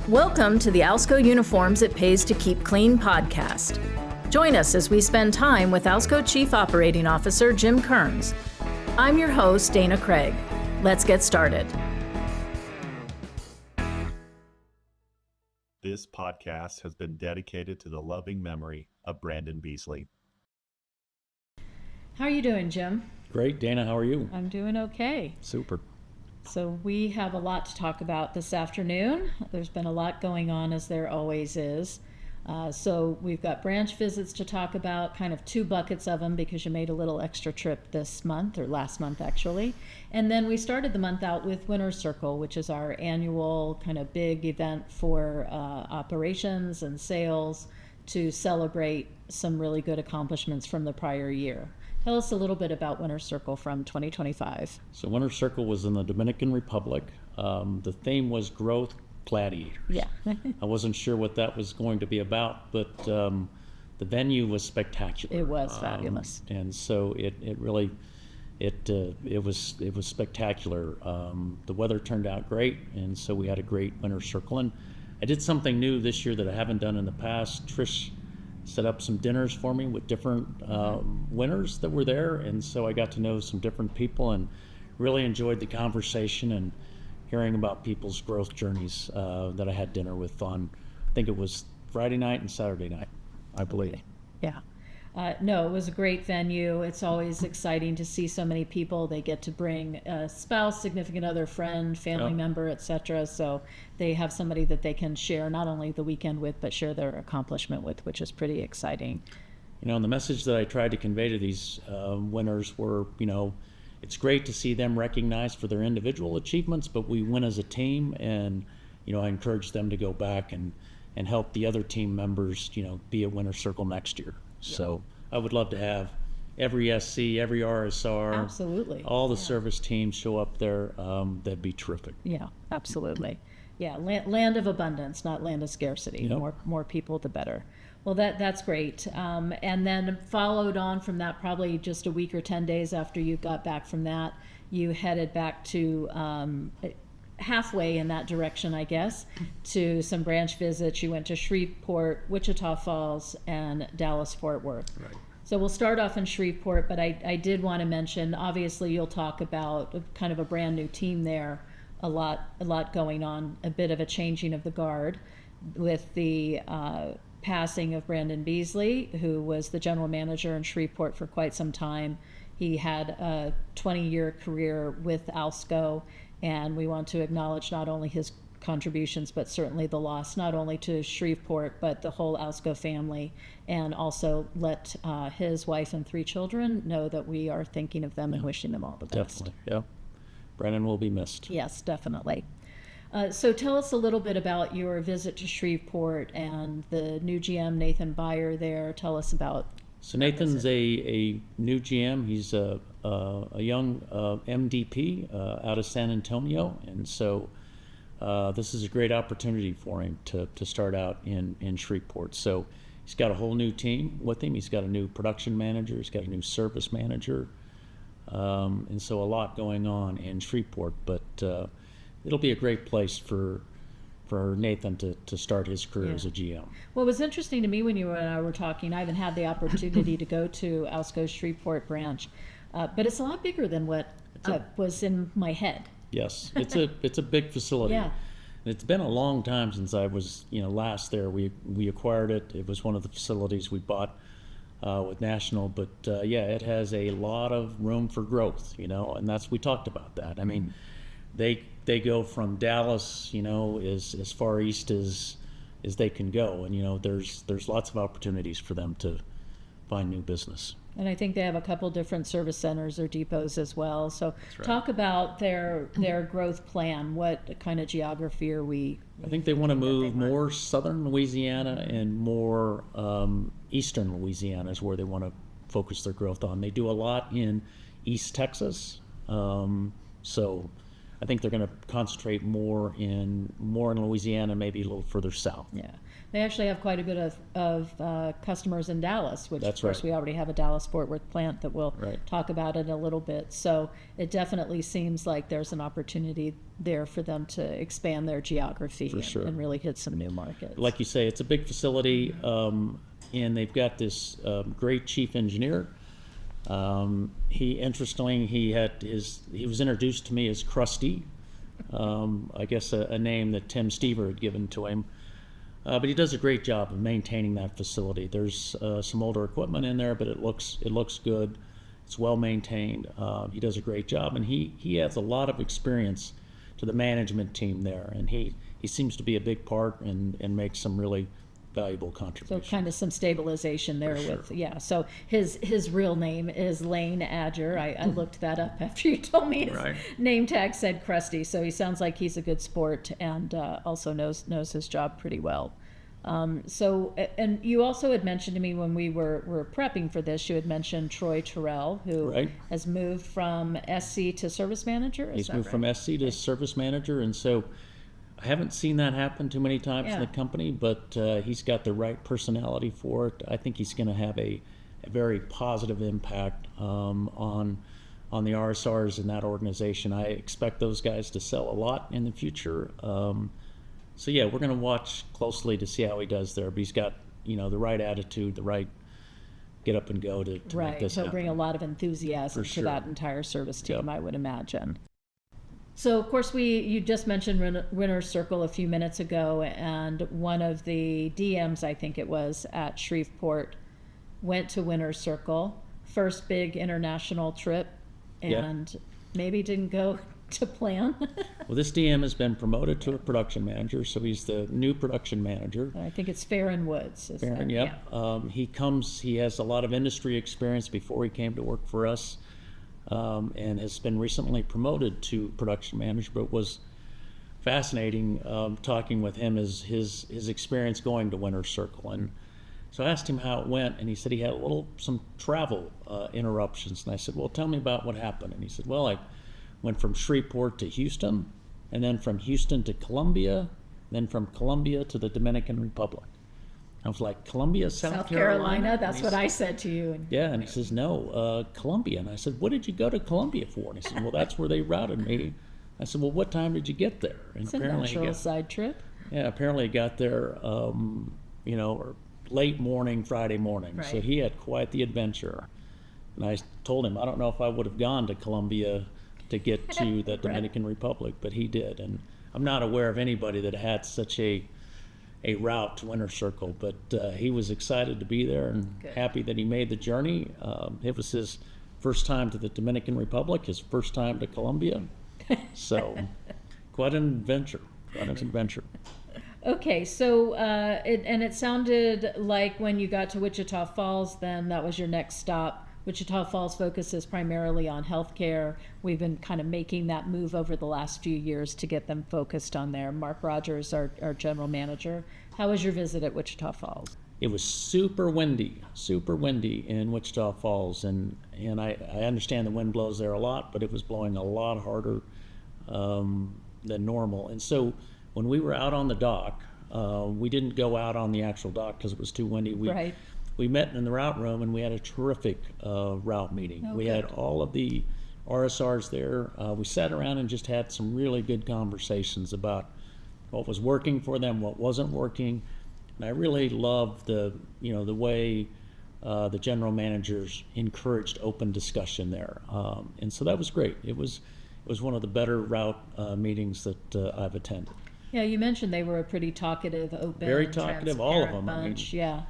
Welcome to the Alsco Uniforms It Pays to Keep Clean podcast. Join us as we spend time with Alsco Chief Operating Officer Jim Kearns. I'm your host, Dana Craig. Let's get started. This podcast has been dedicated to the loving memory of Brandon Beasley. How are you doing, Jim? Great, Dana, how are you? I'm doing okay. Super. So we have a lot to talk about this afternoon. There's been a lot going on, as there always is. So we've got branch visits to talk about, kind of two buckets of them because you made a little extra trip this month, or last month actually. And then we started the month out with Winner's Circle, which is our annual kind of big event for operations and sales to celebrate some really good accomplishments from the prior year. Tell us a little bit about Winner's Circle from 2025. So Winner's Circle was in the Dominican Republic. The theme was Growth Gladiators. Yeah. I wasn't sure what that was going to be about, but the venue was spectacular. It was fabulous. And so it was spectacular. The weather turned out great, and so we had a great Winner's Circle. And I did something new this year that I haven't done in the past. Trish set up some dinners for me with different winners that were there, and so I got to know some different people and really enjoyed the conversation and hearing about people's growth journeys that I had dinner with on, I think it was Friday night and Saturday night, I believe. Okay. Yeah. No, it was a great venue. It's always exciting to see so many people. They get to bring a spouse, significant other, friend, family member, etc. So they have somebody that they can share not only the weekend with, but share their accomplishment with, which is pretty exciting. You know, and the message that I tried to convey to these winners were, you know, it's great to see them recognized for their individual achievements, but we win as a team, and, you know, I encourage them to go back and help the other team members, you know, be at Winner's Circle next year. So I would love to have every SC, every RSR, absolutely, all the service teams show up there. That'd be terrific. Yeah, absolutely. Yeah, land of abundance, not land of scarcity. Yep. More people, the better. Well, that's great. And then followed on from that, probably just a week or 10 days after you got back from that, you headed back to halfway in that direction, I guess, to some branch visits. You went to Shreveport, Wichita Falls, and Dallas-Fort Worth. Right. So we'll start off in Shreveport, but I did want to mention, obviously you'll talk about kind of a brand new team there, a lot going on, a bit of a changing of the guard with the passing of Brandon Beasley, who was the general manager in Shreveport for quite some time. He had a 20-year career with Alsco, and we want to acknowledge not only his contributions, but certainly the loss, not only to Shreveport, but the whole Alsco family, and also let his wife and 3 children know that we are thinking of them and wishing them all the best. Definitely, yeah. Brandon will be missed. Yes, definitely. So tell us a little bit about your visit to Shreveport and the new GM, Nathan Beyer, there. Tell us about. So Nathan's a new GM. He's a young MDP out of San Antonio, and so this is a great opportunity for him to start out in Shreveport. So he's got a whole new team with him. He's got a new production manager. He's got a new service manager, and so a lot going on in Shreveport. But it'll be a great place for Nathan to start his career as a GM. Well, it was interesting to me when you and I were talking. I haven't had the opportunity to go to Alsco's Shreveport branch, but it's a lot bigger than what was in my head. Yes, it's a big facility. Yeah. And it's been a long time since I was last there. We acquired it. It was one of the facilities we bought with National, but it has a lot of room for growth. And we talked about that. I mean, they go from Dallas, as far east as they can go, and there's lots of opportunities for them to find new business. And I think they have a couple different service centers or depots as well. So That's right. Talk about their growth plan. What kind of geography are we? I think they want to move more southern Louisiana and more eastern Louisiana is where they want to focus their growth on. They do a lot in East Texas, so I think they're going to concentrate more in Louisiana, maybe a little further south. Yeah, they actually have quite a bit of customers in Dallas, which That's of course right. we already have a Dallas-Fort Worth plant that we'll Right. talk about in a little bit. So it definitely seems like there's an opportunity there for them to expand their geography For sure. and really hit some new markets. Like you say, it's a big facility, and they've got this great chief engineer. He was introduced to me as Krusty, I guess a name that Tim Stever had given to him. But he does a great job of maintaining that facility. There's some older equipment in there, but it looks good. It's well maintained. He does a great job, and he adds a lot of experience to the management team there, and he seems to be a big part and makes some really valuable So contributions. kind of some stabilization there For with, sure. yeah. So his real name is Lane Adger. I looked that up after you told me his Right. name tag said Krusty. So he sounds like he's a good sport and also knows his job pretty well. And you also had mentioned to me when we were prepping for this, you had mentioned Troy Terrell, who Right. has moved from SC to service manager. Is He's that moved from right? SC to service manager, and so I haven't seen that happen too many times in Yeah. the company, but he's got the right personality for it. I think he's going to have a very positive impact on the RSRs in that organization. I expect those guys to sell a lot in the future. So yeah, we're going to watch closely to see how he does there. But he's got the right attitude, the right get up and go to make Right. this He'll happen. bring a lot of enthusiasm For to sure. that entire service team, Yep. I would imagine. So, of course, you just mentioned Winner's Circle a few minutes ago, and one of the DMs, I think it was, at Shreveport, went to Winner's Circle, first big international trip, Yeah. and maybe didn't go to plan. Well, this DM has been promoted to a production manager, so he's the new production manager. I think it's Farron Woods. Is Farron, that- yep. He has a lot of industry experience before he came to work for us, and has been recently promoted to production manager, but was fascinating talking with him as his experience going to Winner's Circle. And so I asked him how it went, and he said he had some travel interruptions. And I said, well, tell me about what happened. And he said, well, I went from Shreveport to Houston, and then from Houston to Columbia, then from Columbia to the Dominican Republic. I was like, Columbia, South Carolina, And that's he what said- I said to you. And Yeah, and he says, no, Columbia. And I said, what did you go to Columbia for? And he said, well, that's where they routed me. I said, well, what time did you get there? And it's a natural side trip. apparently he got there, late morning, Friday morning. So Right. he had quite the adventure. And I told him, I don't know if I would have gone to Columbia to get to the Dominican Republic, but he did. And I'm not aware of anybody that had such a route to Winner's Circle, but he was excited to be there and Good. happy that he made the journey. It was his first time to the Dominican Republic, his first time to Colombia. So quite an adventure, Okay, so it sounded like when you got to Wichita Falls, then that was your next stop. Wichita Falls focuses primarily on healthcare. We've been kind of making that move over the last few years to get them focused on there. Mark Rogers, our general manager. How was your visit at Wichita Falls? It was super windy in Wichita Falls, and I understand the wind blows there a lot, but it was blowing a lot harder than normal. And so when we were out on the dock, we didn't go out on the actual dock because it was too windy. Right. We met in the route room, and we had a terrific route meeting. Oh, we good. had all of the RSRs there. We sat around and just had some really good conversations about what was working for them, what wasn't working. And I really loved the way the general managers encouraged open discussion there. And so that was great. It was one of the better route meetings that I've attended. Yeah, you mentioned they were a pretty talkative, open, Very talkative, all of transparent them. I mean, bunch. Yeah.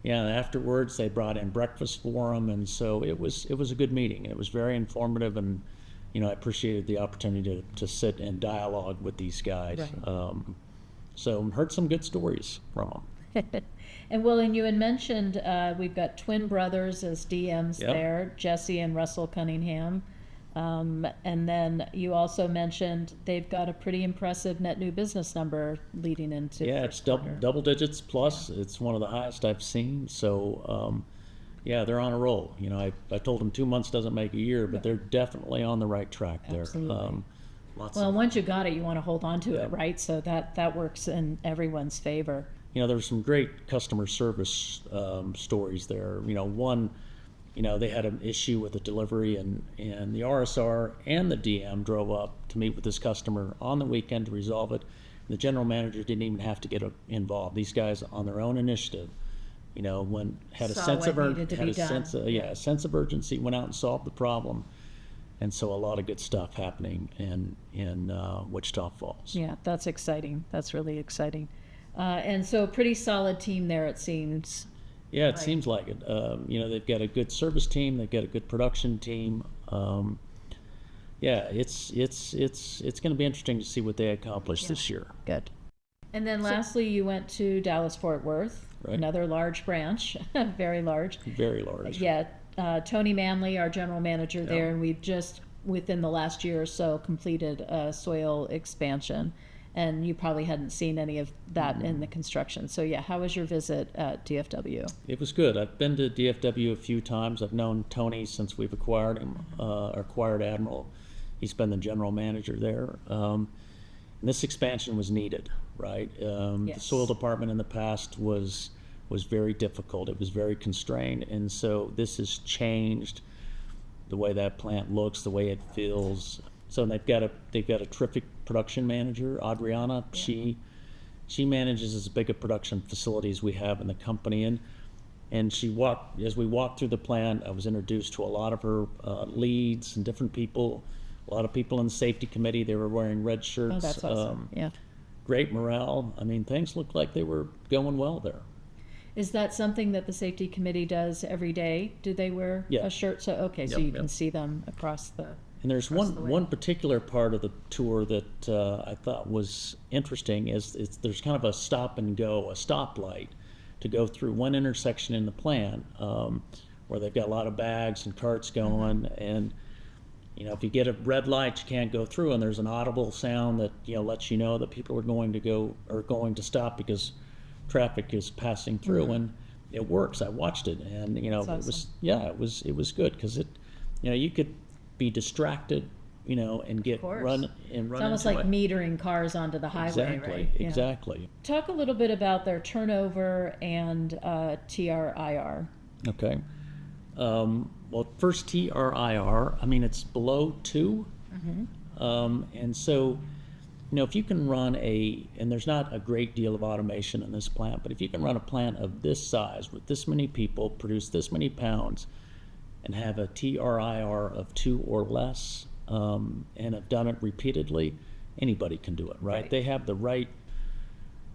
Yeah, and afterwards they brought in breakfast for them, and so it was a good meeting. It was very informative, and I appreciated the opportunity to sit and dialogue with these guys. Right. So heard some good stories from them. And you had mentioned we've got twin brothers as DMs Yep. there, Jesse and Russell Cunningham. And then you also mentioned they've got a pretty impressive net new business number leading into Yeah, first it's quarter. double digits plus. It's one of the highest I've seen. So yeah, they're on a roll. I told them 2 months doesn't make a year, but they're definitely on the right track there. Absolutely. Lots Well, of, once you got it, you want to hold on to Yeah. it, right? So that works in everyone's favor. there were some great customer service stories there. One, they had an issue with a delivery, and the RSR and the DM drove up to meet with this customer on the weekend to resolve it. The general manager didn't even have to get involved. These guys, on their own initiative, had a Saw sense what of needed to be done. a sense of urgency, went out and solved the problem, and so a lot of good stuff happening in Wichita Falls. Yeah, that's exciting. That's really exciting. And so a pretty solid team there, it seems. Yeah, it Right. seems like it. They've got a good service team. They've got a good production team. Yeah, it's going to be interesting to see what they accomplish this year. Good. And then lastly, you went to Dallas-Fort Worth, Right. another large branch, very large. Very large. Yeah, Tony Manley, our general manager there, Yeah. and we've just, within the last year or so, completed a soil expansion. And you probably hadn't seen any of that in the construction. So yeah, how was your visit at DFW? It was good. I've been to DFW a few times. I've known Tony since we've acquired him, acquired Admiral. He's been the general manager there. And this expansion was needed, right? The Yes. soil department in the past was very difficult. It was very constrained, and so this has changed the way that plant looks, the way it feels. So they've got a terrific production manager, Adriana. She manages as big a production facility as we have in the company, and as we walked through the plant, I was introduced to a lot of her leads and different people. A lot of people in the safety committee. They were wearing red shirts. Oh, that's awesome. Yeah. Great morale. I mean, things looked like they were going well there. Is that something that the safety committee does every day? Do they wear Yeah. a shirt? So, okay, so Yep, you can yep. see them across the... And there's Across the way. one particular part of the tour that I thought was interesting is there's kind of a stop and go, a stoplight to go through one intersection in the plant where they've got a lot of bags and carts going, and if you get a red light, you can't go through, and there's an audible sound that lets you know that people are going to stop because traffic is passing through, and it works. I watched it, and it was good because you could be distracted, and get course. run It's almost into like it. metering cars onto the highway, Exactly, right? Yeah. exactly. Talk a little bit about their turnover and TRIR. Okay. Well, first TRIR, I mean, it's below 2. And so, if you can run and there's not a great deal of automation in this plant, but if you can run a plant of this size with this many people, produce this many pounds, and have a TRIR of 2 or less, and have done it repeatedly, anybody can do it, right? Right. They have the right,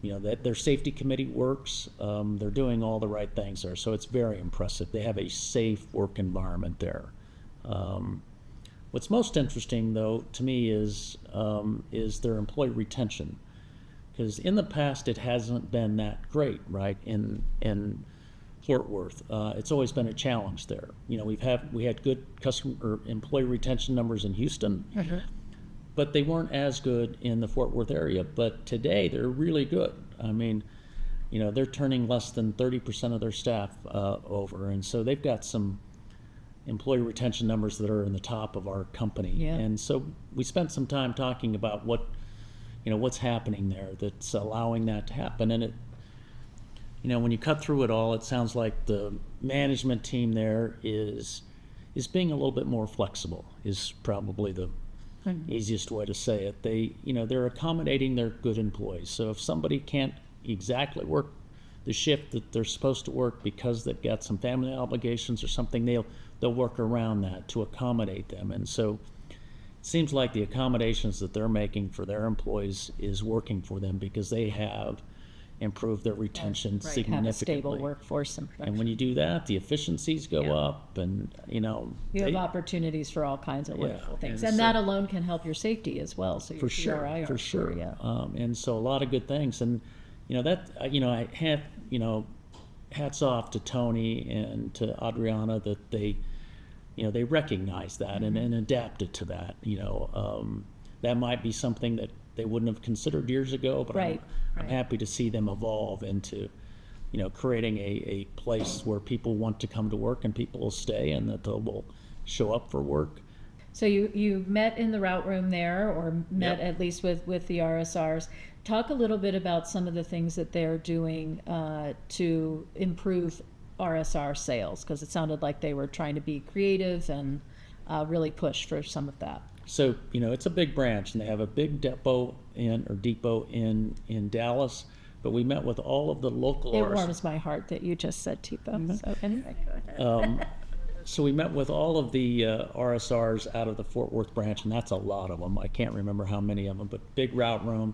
that their safety committee works. They're doing all the right things there, so it's very impressive. They have a safe work environment there. What's most interesting, though, to me is their employee retention, because in the past it hasn't been that great, right? In Fort Worth, it's always been a challenge there. We had good customer or employee retention numbers in Houston, but they weren't as good in the Fort Worth area. But today they're really good. I mean, they're turning less than 30% of their staff over, and so they've got some employee retention numbers that are in the top of our company. Yeah. And so we spent some time talking about what's happening there that's allowing that to happen. And it, when you cut through it all, it sounds like the management team there is being a little bit more flexible, is probably the easiest way to say it. They're accommodating their good employees. So if somebody can't exactly work the shift that they're supposed to work because they've got some family obligations or something, they'll work around that to accommodate them. And so it seems like the accommodations that they're making for their employees is working for them because they have improved their retention Right, significantly. have a stable workforce and production. And when you do that, the efficiencies go Yeah. up, and You have they- opportunities for all kinds of Yeah, wonderful things. and And so- that alone can help your safety as well, so your for sure, TRIR for sure. yeah. And so a lot of good things, and I have hats off to Tony and to Adriana that they recognize that and adapted to that. That might be something that they wouldn't have considered years ago, but Right, I'm right. happy to see them evolve into creating a place where people want to come to work and people will stay and that they will show up for work. So you met in the route room there, or met Yep. at least with the RSRs. Talk a little bit about some of the things that they're doing to improve RSR sales, because it sounded like they were trying to be creative and really push for some of that. So, it's a big branch, and they have a big depot in Dallas, but we met with all of the local It RSRs. warms my heart that you just said TIPA. So anyway, go ahead. So we met with all of the RSRs out of the Fort Worth branch, and that's a lot of them. I can't remember how many of them, but big route room.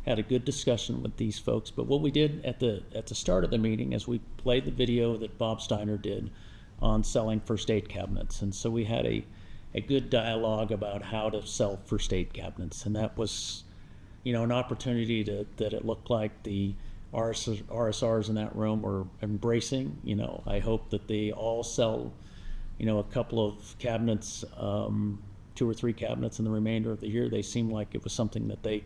Had a good discussion with these folks. But what we did at the start of the meeting is we played the video that Bob Steiner did on selling first aid cabinets, and so we had a good dialogue about how to sell first aid cabinets, and that was, an opportunity that it looked like the RSRs in that room were embracing. I hope that they all sell, a couple of cabinets, 2 or 3 cabinets in the remainder of the year. They seemed like it was something that they,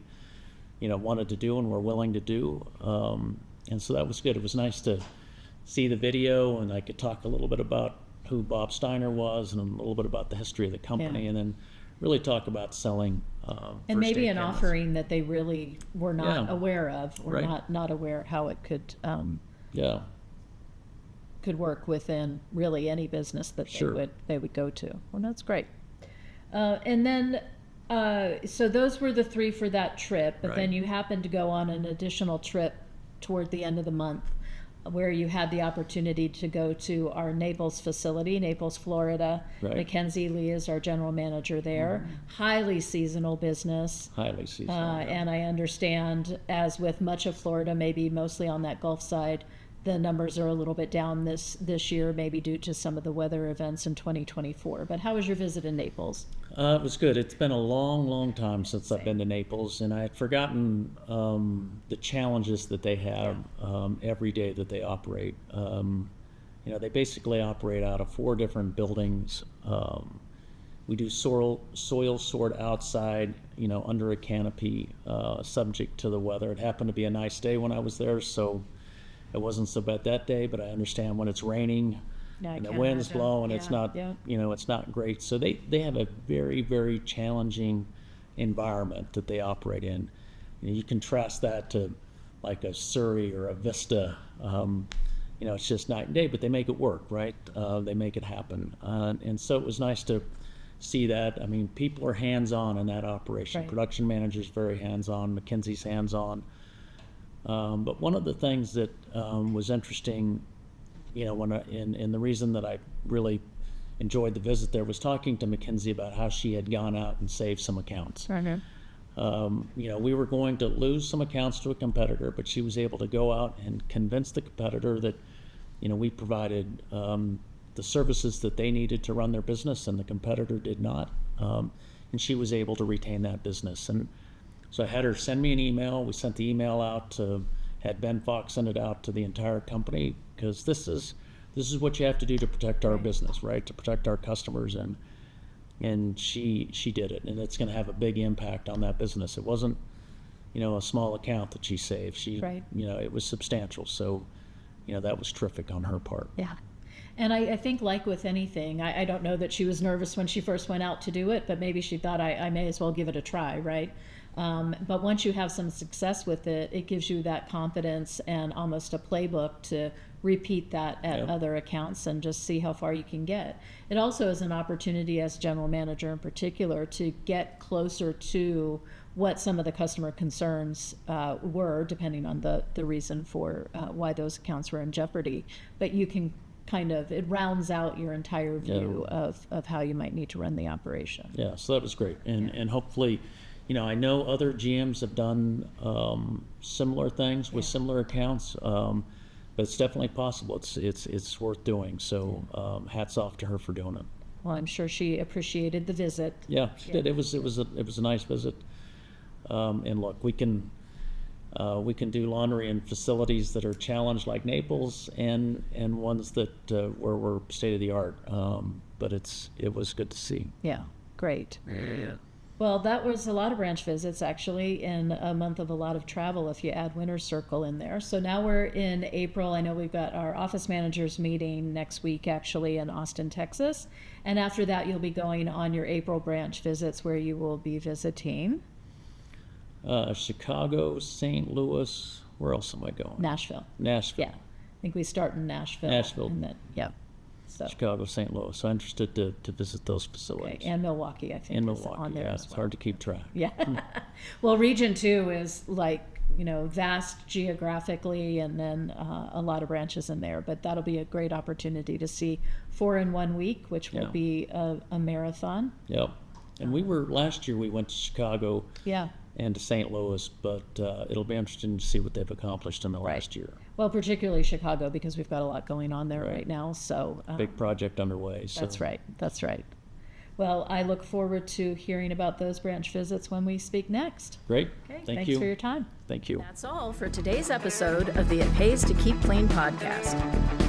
wanted to do and were willing to do. And so that was good. It was nice to see the video, and I could talk a little bit about who Bob Steiner was and a little bit about the history of the company, Yeah. and then really talk about selling And first maybe aid an cabinets. offering that they really were not Yeah. aware of, or Right. not aware how it Yeah. could work within really any business that Sure. they would go to. Well, that's great. And then, so those were the 3 for that trip, but then Right. you happened to go on an additional trip toward the end of the month, where you had the opportunity to go to our Naples facility, Naples, Florida. Right. Mackenzie Lee is our general manager there. Highly seasonal business. Highly seasonal. yeah. And I understand, as with much of Florida, maybe mostly on that Gulf side, the numbers are a little bit down this year, maybe due to some of the weather events in 2024. But how was your visit in Naples? It was good. It's been a long time since I've been to Naples, and I had forgotten the challenges that they have every day that they operate. They basically operate out of 4 different buildings. We do soil sort outside, under a canopy, subject to the weather. It happened to be a nice day when I was there, so it wasn't so bad that day, but I understand when it's raining Yeah, I and the can wind's imagine. blowing, Yeah, it's not, yeah. it's not great. So they have a very, very challenging environment that they operate in. You contrast that to like a Surrey or a Vista. It's just night and day, but they make it work, right? They make it happen. And so it was nice to see that. I mean, people are hands-on in that operation. Right. Production manager's very hands-on, Mackenzie's hands-on. But one of the things that was interesting, and the reason that I really enjoyed the visit there was talking to Mackenzie about how she had gone out and saved some accounts. We were going to lose some accounts to a competitor, but she was able to go out and convince the competitor that, we provided the services that they needed to run their business, and the competitor did not. And she was able to retain that business. And so I had her send me an email. We sent the email out had Ben Fox send it out to the entire company, because this is what you have to do to protect our business, right? To protect our customers, and she did it, and it's going to have a big impact on that business. It wasn't, a small account that she saved. Right. It was substantial. So, that was terrific on her part. Yeah. And I think, like with anything, I don't know that she was nervous when she first went out to do it, but maybe she thought, I may as well give it a try, right? But once you have some success with it, it gives you that confidence and almost a playbook to repeat that at Yep. other accounts and just see how far you can get. It also is an opportunity, as general manager in particular, to get closer to what some of the customer concerns were, depending on the reason for why those accounts were in jeopardy. But you can it rounds out your entire view of how you might need to run the operation. Yeah, so that was great. And hopefully, I know other GMs have done similar things with similar accounts, but it's definitely possible. It's worth doing. So hats off to her for doing it. Well, I'm sure she appreciated the visit. Yeah, she did. It was a nice visit. And look, we can do laundry in facilities that are challenged like Naples, and ones that where we're state of the art. But it was good to see. Yeah, great. Well, that was a lot of branch visits, actually, in a month of a lot of travel if you add Winter Circle in there. So now we're in April. I know we've got our office managers meeting next week, actually, in Austin, Texas. And after that, you'll be going on your April branch visits where you will be visiting Chicago, St. Louis. Where else am I going? Nashville. Nashville. Yeah. I think we start in Nashville. Nashville. And then, yeah. So, Chicago, St. Louis. So I'm interested to visit those facilities. okay. And Milwaukee, I think, In is Milwaukee, on there yeah. as It's well. hard to keep track. Yeah. Well, Region 2 is like, vast geographically, and then a lot of branches in there. But that'll be a great opportunity to see 4 in 1 week, which will Yeah. be a marathon. Yep. And last year we went to Chicago Yeah. and to St. Louis, but it'll be interesting to see what they've accomplished in the Right. last year. Well, particularly Chicago, because we've got a lot going on there Right. right now. So Big project underway. So. that's right. That's right. Well, I look forward to hearing about those branch visits when we speak next. Great. Okay. Thank Thanks you. for your time. Thank you. That's all for today's episode of the It Pays to Keep Clean podcast.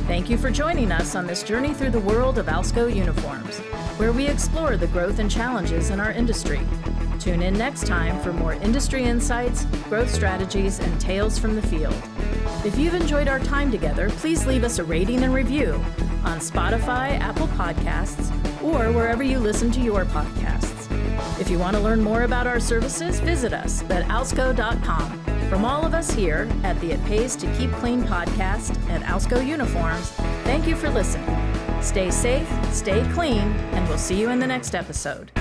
Thank you for joining us on this journey through the world of Alsco uniforms, where we explore the growth and challenges in our industry. Tune in next time for more industry insights, growth strategies, and tales from the field. If you've enjoyed our time together, please leave us a rating and review on Spotify, Apple Podcasts, or wherever you listen to your podcasts. If you want to learn more about our services, visit us at alsco.com. From all of us here at the It Pays to Keep Clean podcast at Alsco Uniforms, thank you for listening. Stay safe, stay clean, and we'll see you in the next episode.